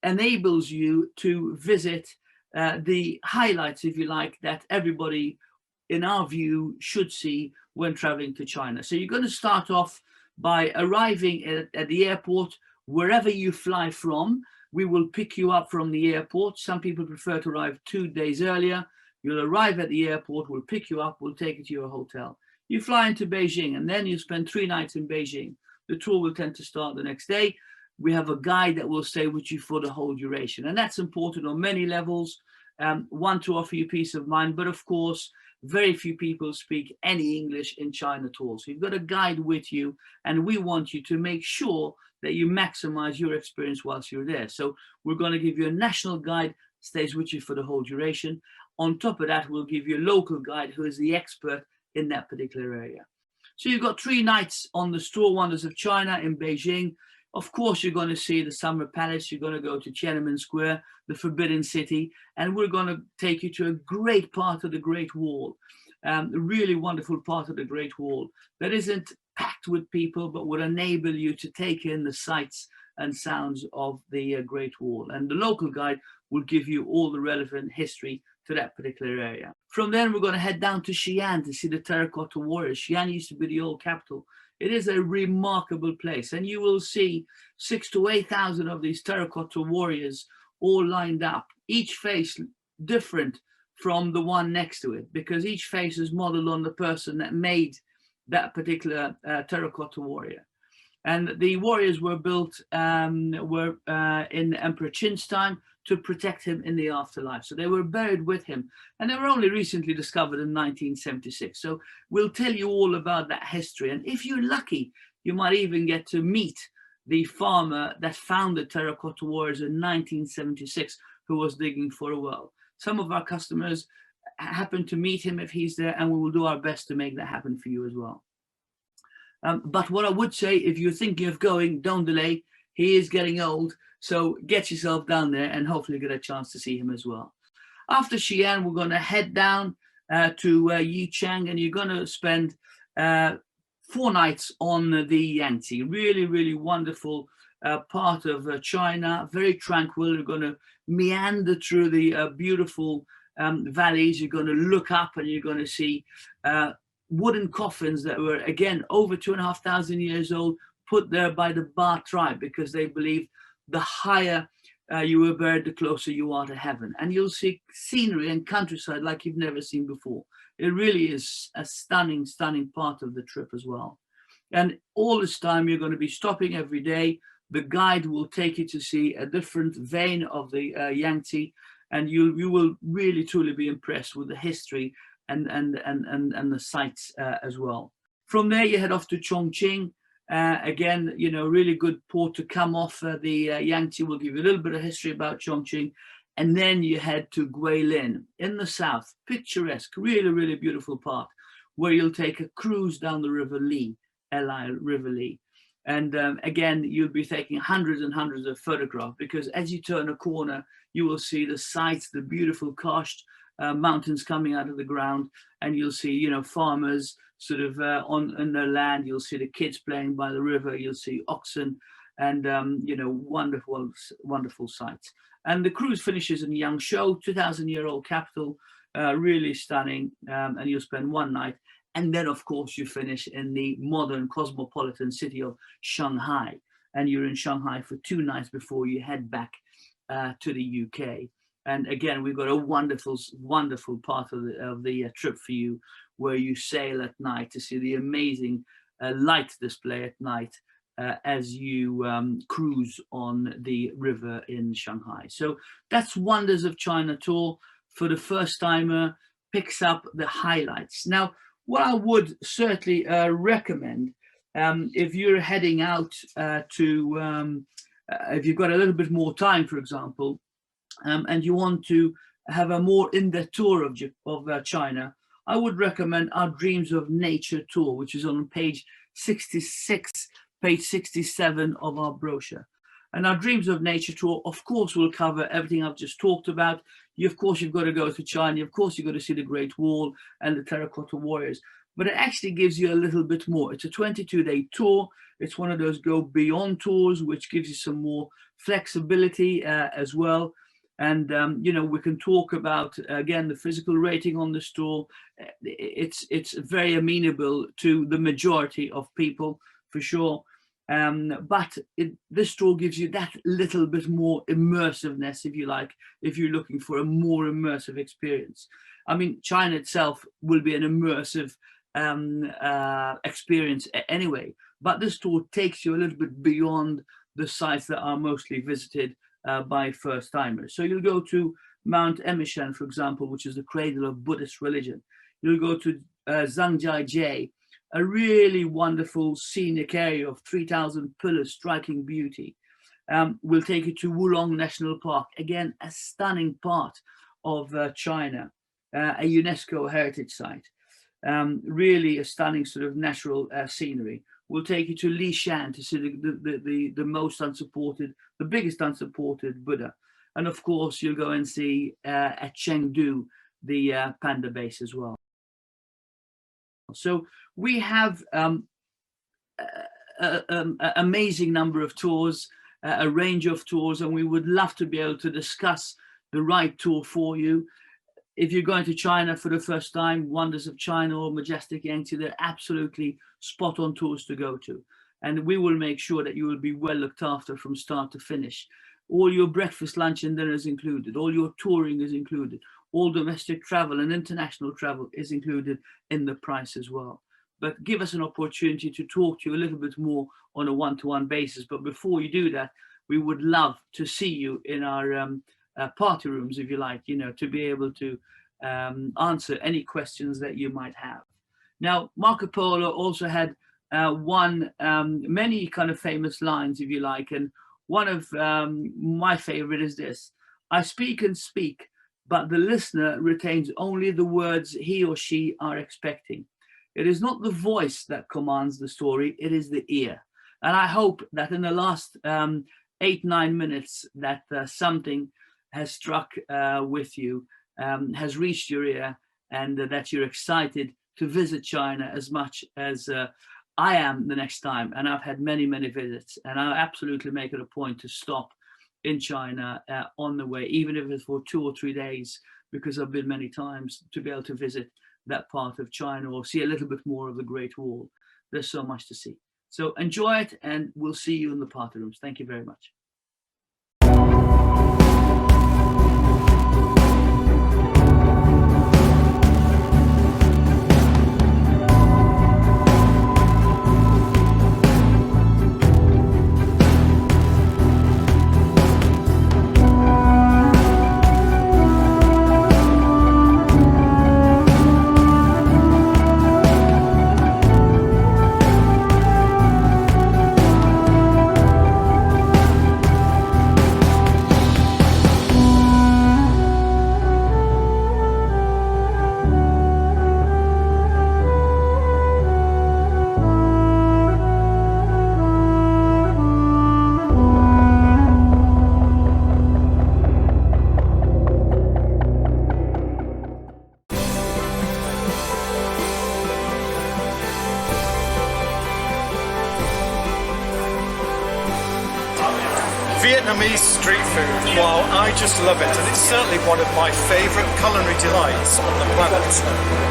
enables you to visit the highlights, if you like, that everybody, in our view, should see when traveling to China. So you're going to start off by arriving at the airport. Wherever you fly from, we will pick you up from the airport. Some people prefer to arrive 2 days earlier. You'll arrive at the airport, we'll pick you up, we'll take you to your hotel. You fly into Beijing, and then you spend 3 nights in Beijing. The tour will tend to start the next day. We have a guide that will stay with you for the whole duration. And that's important on many levels. One, to offer you peace of mind, but of course, very few people speak any English in China at all. So you've got a guide with you, and we want you to make sure that you maximize your experience whilst you're there. So we're going to give you a national guide, stays with you for the whole duration. On top of that, we'll give you a local guide who is the expert in that particular area. So you've got 3 nights on the Store Wonders of China in Beijing. Of course, you're going to see the Summer Palace. You're going to go to Tiananmen Square, the Forbidden City, and we're going to take you to a great part of the Great Wall, a really wonderful part of the Great Wall that isn't packed with people, but will enable you to take in the sights and sounds of the Great Wall. And the local guide will give you all the relevant history to that particular area. From there, we're going to head down to Xi'an to see the terracotta warriors. Xi'an used to be the old capital It is a remarkable place, and you will see 6,000 to 8,000 of these terracotta warriors all lined up, each face different from the one next to it, because each face is modeled on the person that made that particular terracotta warrior. And the warriors were built in Emperor Qin's time to protect him in the afterlife. So they were buried with him, and they were only recently discovered in 1976. So we'll tell you all about that history. And if you're lucky, you might even get to meet the farmer that found the terracotta warriors in 1976, who was digging for a well. Some of our customers happen to meet him if he's there, and we will do our best to make that happen for you as well. But what I would say, if you're thinking of going, don't delay. He is getting old, so get yourself down there and hopefully get a chance to see him as well. After Xi'an, we're going to head down to Yichang, and you're going to spend 4 nights on the Yangtze. Really, really wonderful part of China, very tranquil. You're going to meander through the beautiful valleys. You're going to look up and you're going to see wooden coffins that were, again, over 2,500 years old, put there by the Ba tribe, because they believed the higher you were buried, the closer you are to heaven. And you'll see scenery and countryside like you've never seen before. It really is a stunning, stunning part of the trip as well. And all this time, you're going to be stopping every day. The guide will take you to see a different vein of the Yangtze, and you will really, truly be impressed with the history and the sights as well. From there, you head off to Chongqing. Again, you know, really good port to come off the Yangtze. We'll give you a little bit of history about Chongqing. And then you head to Guilin in the south, picturesque, really, really beautiful part, where you'll take a cruise down the River Li, River Li. And again, you'll be taking hundreds and hundreds of photographs, because as you turn a corner, you will see the sights, the beautiful karst mountains coming out of the ground, and you'll see, you know, farmers sort of on their land. You'll see the kids playing by the river. You'll see oxen, and you know, wonderful, wonderful sights. And the cruise finishes in Yangzhou, 2,000-year-old capital, really stunning. And you'll spend 1 night, and then of course you finish in the modern cosmopolitan city of Shanghai, and you're in Shanghai for 2 nights before you head back to the UK. And again, we've got a wonderful, wonderful part of the trip for you, where you sail at night to see the amazing light display at night as you cruise on the river in Shanghai. So that's Wonders of China tour for the first timer. Picks up the highlights. Now, what I would certainly recommend, if you're heading out if you've got a little bit more time, for example, and you want to have a more in-depth tour of China, I would recommend our Dreams of Nature tour, which is on page 66, page 67 of our brochure. And our Dreams of Nature tour, of course, will cover everything I've just talked about. Of course, you've got to go to China. Of course, you've got to see the Great Wall and the Terracotta Warriors. But it actually gives you a little bit more. It's a 22-day tour. It's one of those go beyond tours, which gives you some more flexibility as well. And, you know, we can talk about, again, the physical rating on this tour. It's very amenable to the majority of people, for sure. But this tour gives you that little bit more immersiveness, if you like, if you're looking for a more immersive experience. I mean, China itself will be an immersive experience anyway, but this tour takes you a little bit beyond the sites that are mostly visited by first timers. So you'll go to Mount Emishan, for example, which is the cradle of Buddhist religion. You'll go to Zhangjiajie, a really wonderful scenic area of 3,000 pillars, striking beauty. We'll take you to Wulong National Park, again, a stunning part of China, a UNESCO heritage site. Really a stunning sort of natural scenery. We'll take you to Lishan to see the most unsupported, the biggest unsupported Buddha. And of course, you'll go and see at Chengdu, the panda base as well. So we have an amazing number of tours, a range of tours, and we would love to be able to discuss the right tour for you. If you're going to China for the first time, Wonders of China or Majestic Yangtze, they're absolutely spot on tours to go to. And we will make sure that you will be well looked after from start to finish. All your breakfast, lunch and dinner is included. All your touring is included. All domestic travel and international travel is included in the price as well. But give us an opportunity to talk to you a little bit more on a one-to-one basis. But before you do that, we would love to see you in our party rooms, if you like, to be able to answer any questions that you might have. Now, Marco Polo also had many kind of famous lines, if you like, and one of my favorite is this: I speak and speak, but the listener retains only the words he or she are expecting. It is not the voice that commands the story, it is the ear. And I hope that in the last 8-9 minutes that something has struck with you, has reached your ear, and that you're excited to visit China as much as I am the next time. And I've had many, many visits, and I absolutely make it a point to stop in China on the way, even if it's for 2 or 3 days, because I've been many times, to be able to visit that part of China or see a little bit more of the Great Wall. There's so much to see. So enjoy it, and we'll see you in the party rooms. Thank you very much. Vietnamese street food, wow, I just love it, and it's certainly one of my favourite culinary delights on the planet.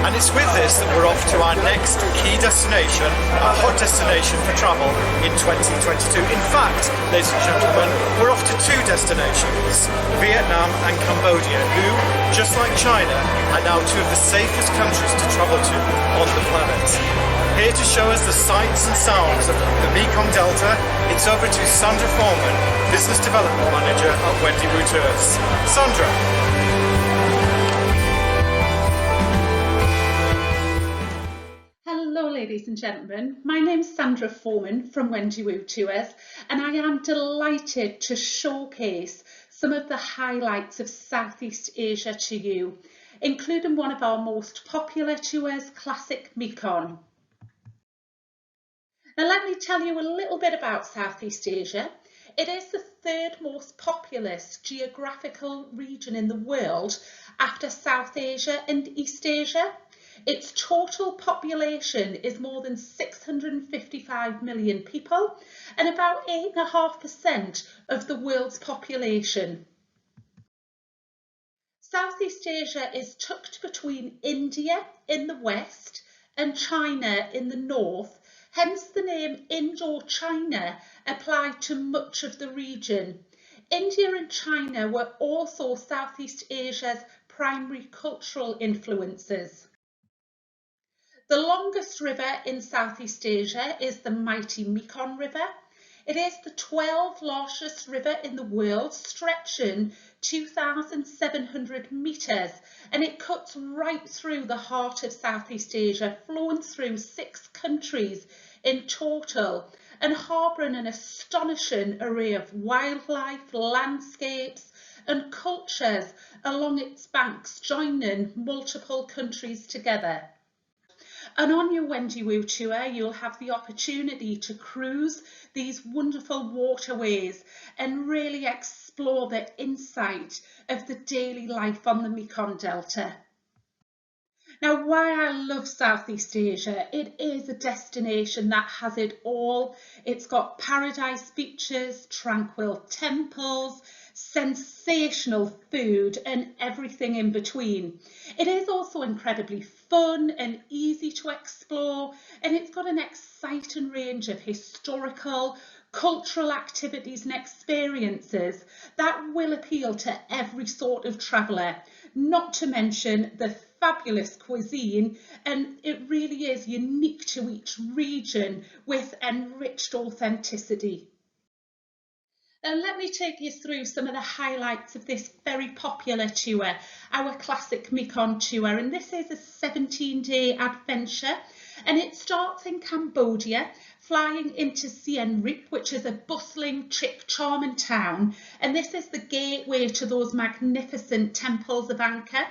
And it's with this that we're off to our next key destination, a hot destination for travel in 2022. In fact, ladies and gentlemen, we're off to 2 destinations, Vietnam and Cambodia, who, just like China, are now 2 of the safest countries to travel to on the planet. Here to show us the sights and sounds of the Mekong Delta, it's over to Sandra Foreman, Business Development Manager at Wendy Wu Tours. Sandra. Hello ladies and gentlemen, my name's Sandra Foreman from Wendy Wu Tours, and I am delighted to showcase some of the highlights of Southeast Asia to you, including one of our most popular tours, Classic Mekong. Now let me tell you a little bit about Southeast Asia. It is the 3rd most populous geographical region in the world after South Asia and East Asia. Its total population is more than 655 million people and about 8.5% of the world's population. Southeast Asia is tucked between India in the west and China in the north. Hence the name Indochina applied to much of the region. India and China were also Southeast Asia's primary cultural influences. The longest river in Southeast Asia is the mighty Mekong River. It is the 12th largest river in the world, stretching 2,700 metres, and it cuts right through the heart of Southeast Asia, flowing through 6 countries in total and harbouring an astonishing array of wildlife, landscapes and cultures along its banks, joining multiple countries together. And on your Wendy Wu tour, you'll have the opportunity to cruise these wonderful waterways and really explore the insight of the daily life on the Mekong Delta. Now, why I love Southeast Asia, it is a destination that has it all. It's got paradise beaches, tranquil temples, sensational food and everything in between. It is also incredibly fun and easy to explore, and it's got an exciting range of historical, cultural activities and experiences that will appeal to every sort of traveller, not to mention the fabulous cuisine, and it really is unique to each region with enriched authenticity. And let me take you through some of the highlights of this very popular tour, our classic Mekong tour. And this is a 17-day adventure, and it starts in Cambodia, flying into Siem Reap, which is a bustling, charming town. And this is the gateway to those magnificent temples of Angkor.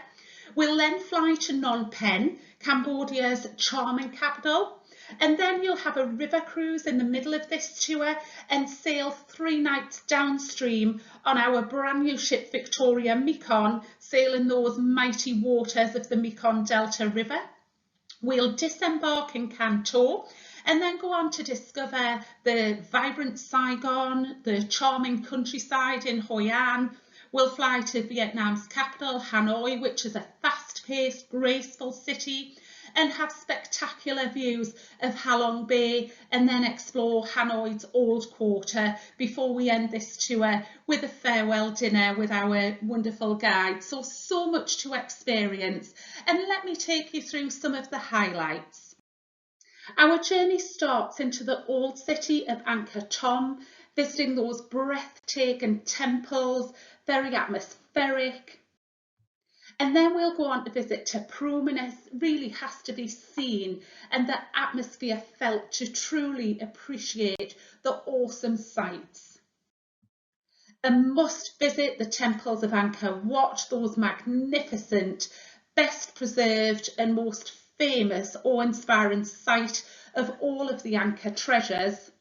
We'll then fly to Phnom Penh, Cambodia's charming capital. And then you'll have a river cruise in the middle of this tour and sail 3 nights downstream on our brand new ship Victoria Mekong, sailing those mighty waters of the Mekong Delta River. We'll disembark in Canton and then go on to discover the vibrant Saigon, the charming countryside in Hoi An. We'll fly to Vietnam's capital, Hanoi, which is a fast-paced, graceful city, and have spectacular views of Halong Bay, and then explore Hanoi's Old Quarter before we end this tour with a farewell dinner with our wonderful guide. So much to experience, and let me take you through some of the highlights. Our journey starts into the old city of Angkor Thom, visiting those breathtaking temples, very atmospheric. And then we'll go on to visit Ta Proom, and it really has to be seen and the atmosphere felt to truly appreciate the awesome sights. A must visit the temples of Angkor Wat, those magnificent, best preserved and most famous awe-inspiring site of all of the Angkor treasures.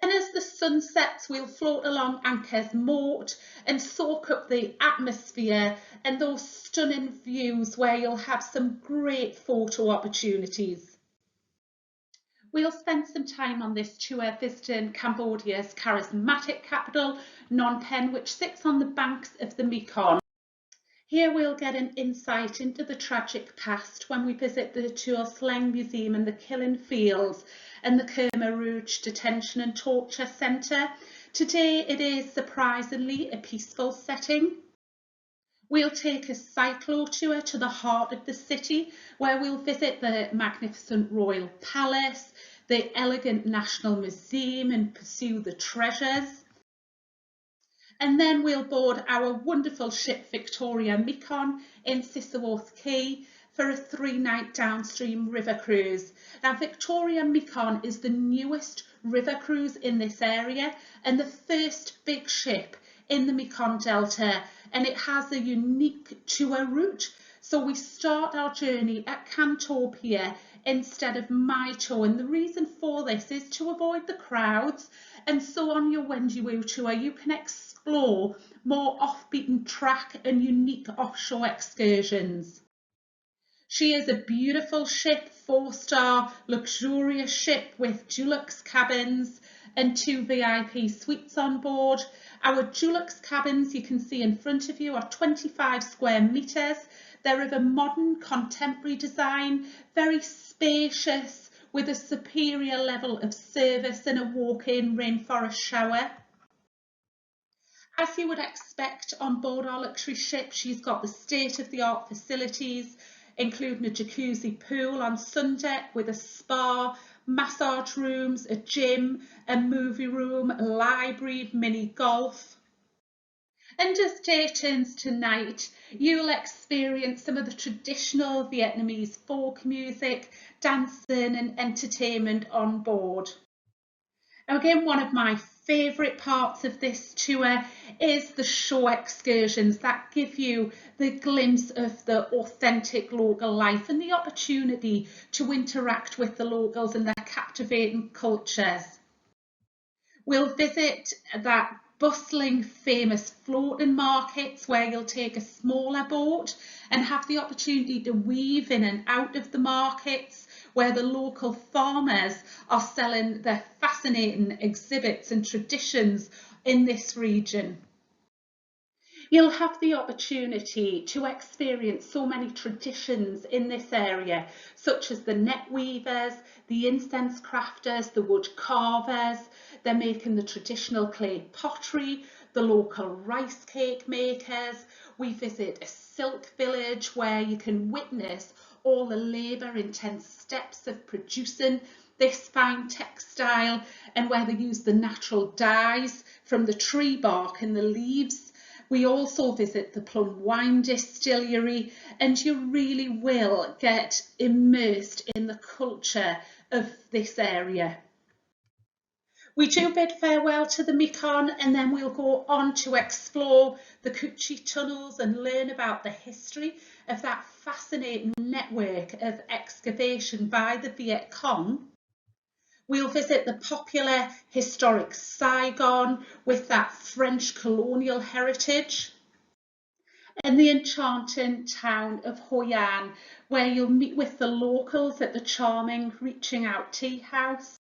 And as the sun sets, we'll float along Angkor's moat and soak up the atmosphere and those stunning views where you'll have some great photo opportunities. We'll spend some time on this tour visiting Cambodia's charismatic capital, Phnom Penh, which sits on the banks of the Mekong. Here we'll get an insight into the tragic past when we visit the Tuol Sleng Museum and the Killing Fields and the Khmer Rouge Detention and Torture Centre. Today it is surprisingly a peaceful setting. We'll take a cyclo tour to the heart of the city, where we'll visit the magnificent Royal Palace, the elegant National Museum, and pursue the treasures. And then we'll board our wonderful ship Victoria Mekong in Sisaworth Quay for a 3-night downstream river cruise. Now, Victoria Mekong is the newest river cruise in this area and the first big ship in the Mekong Delta, and it has a unique tour route. So we start our journey at Canton Pier instead of Mai To, and the reason for this is to avoid the crowds, and so on your Wendy Wu tour you can explore more off-beaten track and unique offshore excursions. She is a beautiful ship, 4-star luxurious ship with Dulux cabins and 2 VIP suites on board. Our Dulux cabins, you can see in front of you, are 25 square metres. They're of a modern contemporary design, very spacious, with a superior level of service and a walk-in rainforest shower. As you would expect on board our luxury ship, she's got the state-of-the-art facilities, including a jacuzzi pool on sun deck with a spa, massage rooms, a gym, a movie room, a library, mini golf. And as day turns to night, you'll experience some of the traditional Vietnamese folk music, dancing and entertainment on board. Now again, one of my favourite parts of this tour is the shore excursions that give you the glimpse of the authentic local life and the opportunity to interact with the locals and their captivating cultures. We'll visit that bustling, famous floating markets where you'll take a smaller boat and have the opportunity to weave in and out of the markets, where the local farmers are selling their fascinating exhibits and traditions in this region. You'll have the opportunity to experience so many traditions in this area, such as the net weavers, the incense crafters, the wood carvers. They're making the traditional clay pottery, the local rice cake makers. We visit a silk village where you can witness all the labour-intense steps of producing this fine textile, and where they use the natural dyes from the tree bark and the leaves. We also visit the plum wine distillery, and you really will get immersed in the culture of this area. We do bid farewell to the Mekong, and then we'll go on to explore the Kuchi tunnels and learn about the history of that fascinating network of excavation by the Viet Cong. We'll visit the popular historic Saigon with that French colonial heritage, and the enchanting town of Hoi An, where you'll meet with the locals at the charming Reaching Out Tea House.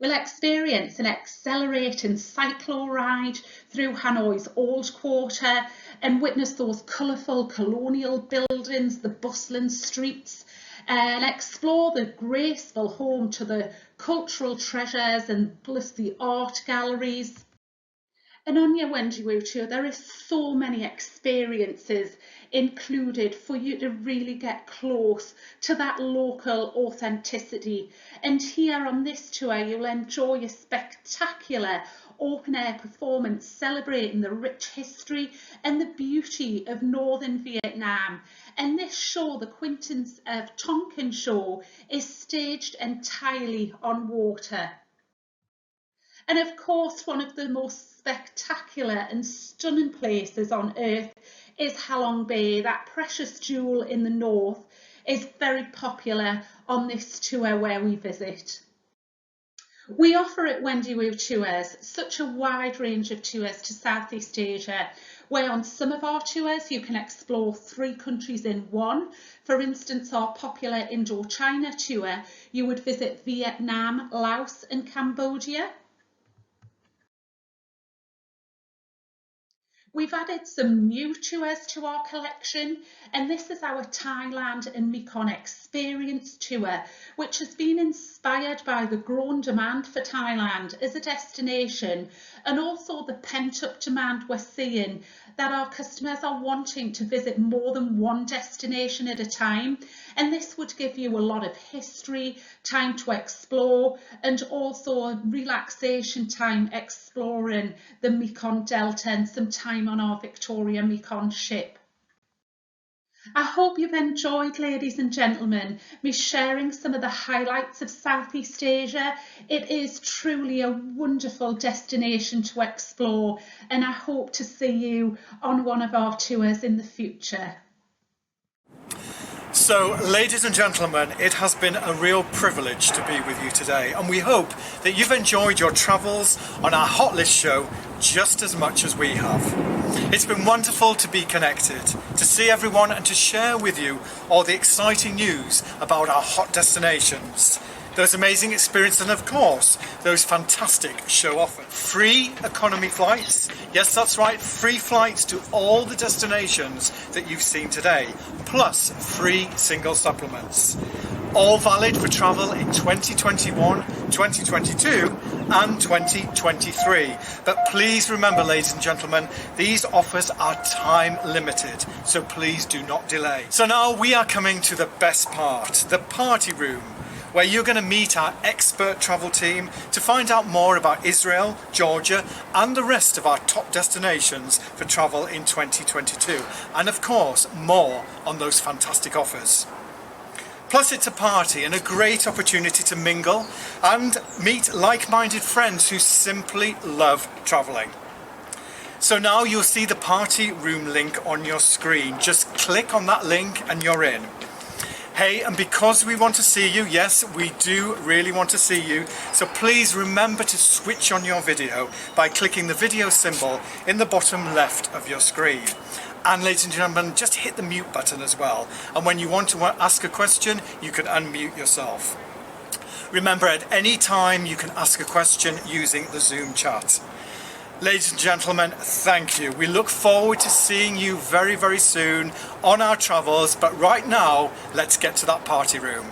We'll experience an exhilarating cyclo ride through Hanoi's Old Quarter and witness those colourful colonial buildings, the bustling streets, and explore the graceful home to the cultural treasures and plus the art galleries. And on your Wendy Wu tour, there are so many experiences included for you to really get close to that local authenticity. And here on this tour, you'll enjoy a spectacular open-air performance celebrating the rich history and the beauty of northern Vietnam. And this show, the Quintessence of Tonkin Show, is staged entirely on water. And of course, one of the most spectacular and stunning places on earth is Halong Bay. That precious jewel in the north is very popular on this tour where we visit. We offer at Wendy Wu Tours such a wide range of tours to Southeast Asia, where on some of our tours you can explore 3 countries in one. For instance, our popular Indochina tour, you would visit Vietnam, Laos and Cambodia. We've added some new tours to our collection, and this is our Thailand and Mekong Experience Tour, which has been inspired by the growing demand for Thailand as a destination, and also the pent-up demand we're seeing that our customers are wanting to visit more than one destination at a time. And this would give you a lot of history, time to explore, and also a relaxation time exploring the Mekong Delta and some time on our Victoria Mekong ship. I hope you've enjoyed, ladies and gentlemen, me sharing some of the highlights of Southeast Asia. It is truly a wonderful destination to explore, and I hope to see you on one of our tours in the future. So, ladies and gentlemen, it has been a real privilege to be with you today, and we hope that you've enjoyed your travels on our Hotlist show just as much as we have. It's been wonderful to be connected, to see everyone and to share with you all the exciting news about our hot destinations, those amazing experiences, and of course those fantastic show offers. Free economy flights, yes that's right, free flights to all the destinations that you've seen today, plus free single supplements, all valid for travel in 2021, 2022 and 2023. But please remember, ladies and gentlemen, these offers are time limited, so please do not delay. So now we are coming to the best part, the party room, where you're going to meet our expert travel team to find out more about Israel, Georgia and the rest of our top destinations for travel in 2022, and of course more on those fantastic offers. Plus it's a party and a great opportunity to mingle and meet like-minded friends who simply love travelling. So now you'll see the party room link on your screen. Just click on that link and you're in. Hey, and because we want to see you, yes, we do really want to see you, so please remember to switch on your video by clicking the video symbol in the bottom left of your screen. And ladies and gentlemen, just hit the mute button as well. And when you want to ask a question, you can unmute yourself. Remember, at any time you can ask a question using the Zoom chat. Ladies and gentlemen, thank you. We look forward to seeing you very, very soon on our travels. But right now, let's get to that party room.